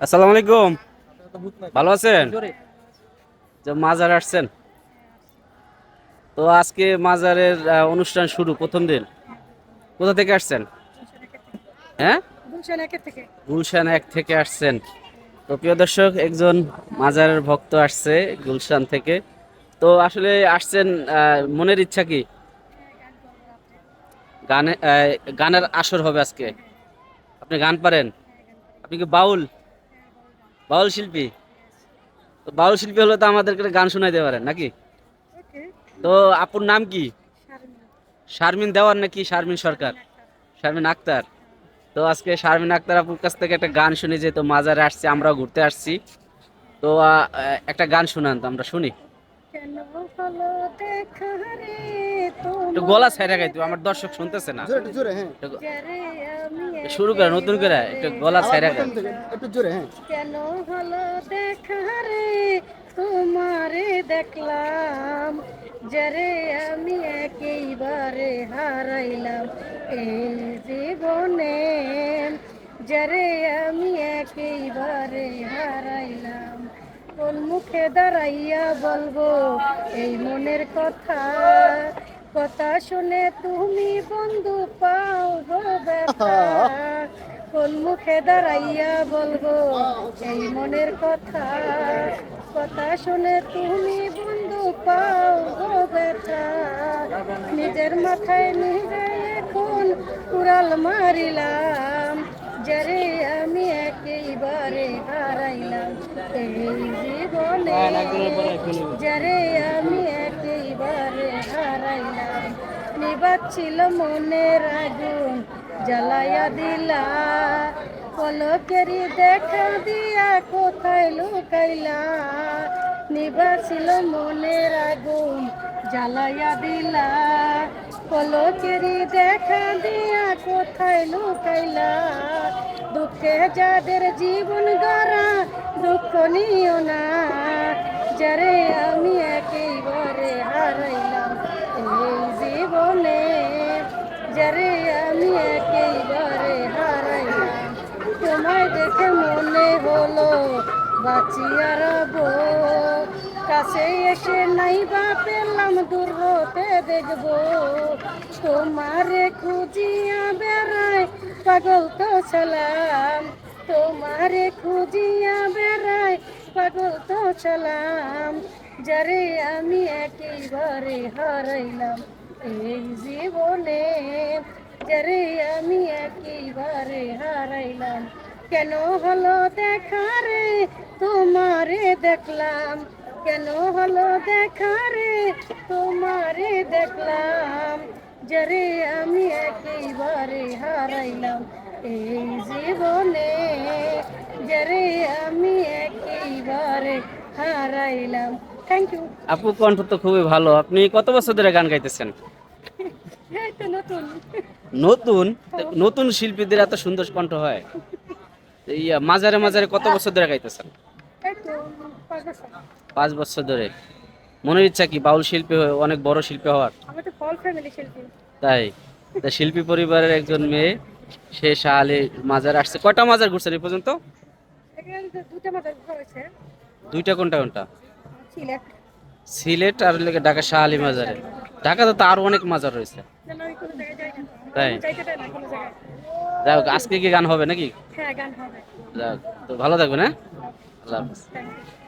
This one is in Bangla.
আসসালামু আলাইকুম। ভালো আছেন? যে মাজার আসছেন, তো আজকে মাজারের অনুষ্ঠান শুরু প্রথম দিন। কোথা থেকে আসছেন? হ্যাঁ, গুলশান 1 থেকে আসছেন। তো প্রিয় দর্শক, একজন মাজারের ভক্ত আসছে গুলশান থেকে। তো আসলে আসছেন, মনের ইচ্ছা কি? গানে গানের আসর হবে আজকে। আপনি গান পারেন? আপনি কি বাউল বাউল শিল্পী? তো বাউল শিল্পী হলে তো আমাদেরকে গান শোনাইতে পারেন নাকি? তো আপুর নাম কি? শারমিন দেওয়ান নাকি শারমিন সরকার? শারমিন আক্তার। তো আজকে শারমিন আক্তার আপুর কাছ থেকে একটা গান শুনি, যেহেতু মাজারে আসছি, আমরাও ঘুরতে আসছি। তো একটা গান শুনান তো আমরা শুনি। কেন হলো দেখা রে একটু গলা ছাইরা তোমারে গাইতো, আমার দর্শক শুনতেছে না। দেখলাম জোরে একটু জোরে, হ্যাঁ। যারে আমি শুরু করে নতুন করে একেবারে একটু গলা আবার ছাইরা প্রথম গান। থেকে একটু জোরে, হ্যাঁ। কেন হলো দেখা রে তোমারে দেখলাম যারে আমি একেবারে হারাইলাম এই জীবনে যারে আমি একেবারে হারাইলাম কোন মুখে দাঁড়াইয়া বলবো এই মনের কথা কথা শুনে তুমি বন্ধু পাও গো ব্যথা কোন মুখে দাঁড়াইয়া বলবো এই মনের কথা কথা শুনে তুমি বন্ধু পাও গো ব্যথা নিজের মাথায় নিজে এখন কুড়াল মারিলাম যারে আমি একেবারে হারাইলাম এই জীবনে যারে আমি একেবারে হারাইলাম নিবাচ্ছিল মনের আগুন জ্বালাইয়া দিলা পলকেরই দেখা দিয়া কোথায় লুকাইলা নিবাছিল মনের আগুন জ্বালাইয়া দিলা পলকেরই দেখা দিয়া কোথায় লুকাইলা দুঃখে যাদের জীবন গড়া দুঃখ নিও না যারে আমি একেবারে হারাইলাম এই জীবনে যারে আমি একেবারে হারাইলাম তোমায় দেখে মনে হলো বাঁচিয়া রব কাছে এসে নাই বা পেলাম দূর হতে দেখবো তোমারে খুঁজিয়া বেড়াই পাগল তো ছিলাম তোমারে খুঁজিয়া বেড়াই পাগল তো ছিলাম যারে আমি একেবারে হারাইলাম এই জীবনে যারে আমি একেবারে হারাইলাম কেন হলো দেখা রে তোমারে দেখলাম কেন হলো দেখা রে তোমারে দেখলাম যারে আমি একেবারে হারাইলাম এই জীবনে যারে আমি একেবারে হারাইলাম। Thank you. আপু কণ্ঠ তো খুবই ভালো। আপনি কত বছর ধরে গান গাইতেছেন? এই তো নতুন। নতুন? নতুন শিল্পীদের এত সুন্দর কণ্ঠ হয়? এই মাজারে মাজারে কত বছর ধরে গাইতেছেন? এই তো 5 বছর। 5 বছর ধরে। মনের ইচ্ছা কি বাউল শিল্পী হয়ে অনেক বড় শিল্পী হওয়ার? আমি তো ফল ফ্যামিলি শিল্পী। তাই? তা শিল্পী পরিবারের একজন মেয়ে, সে শাহ আলী মাজার আসছে। কয়টা মাজার ঘুরছেন এই পর্যন্ত? এখানে তো দুটা মাদার হয়েছে। দুইটা? কোনটা কোনটা? সিলেট। সিলেট আর ঢাকা শাহ আলী মাজারে। ঢাকাতে তো আরো অনেক মাজার রয়েছে। না, না, আমি কোনো জায়গায় যাই না। তাই? আমি যাইতে চাই না কোনো জায়গায়। যাই হোক, আজকে কি গান হবে নাকি? হ্যাঁ, গান হবে। যাই হোক, তো ভালো থাকবেন, হ্যাঁ। আল্লাহ হাফেজ। Thank you.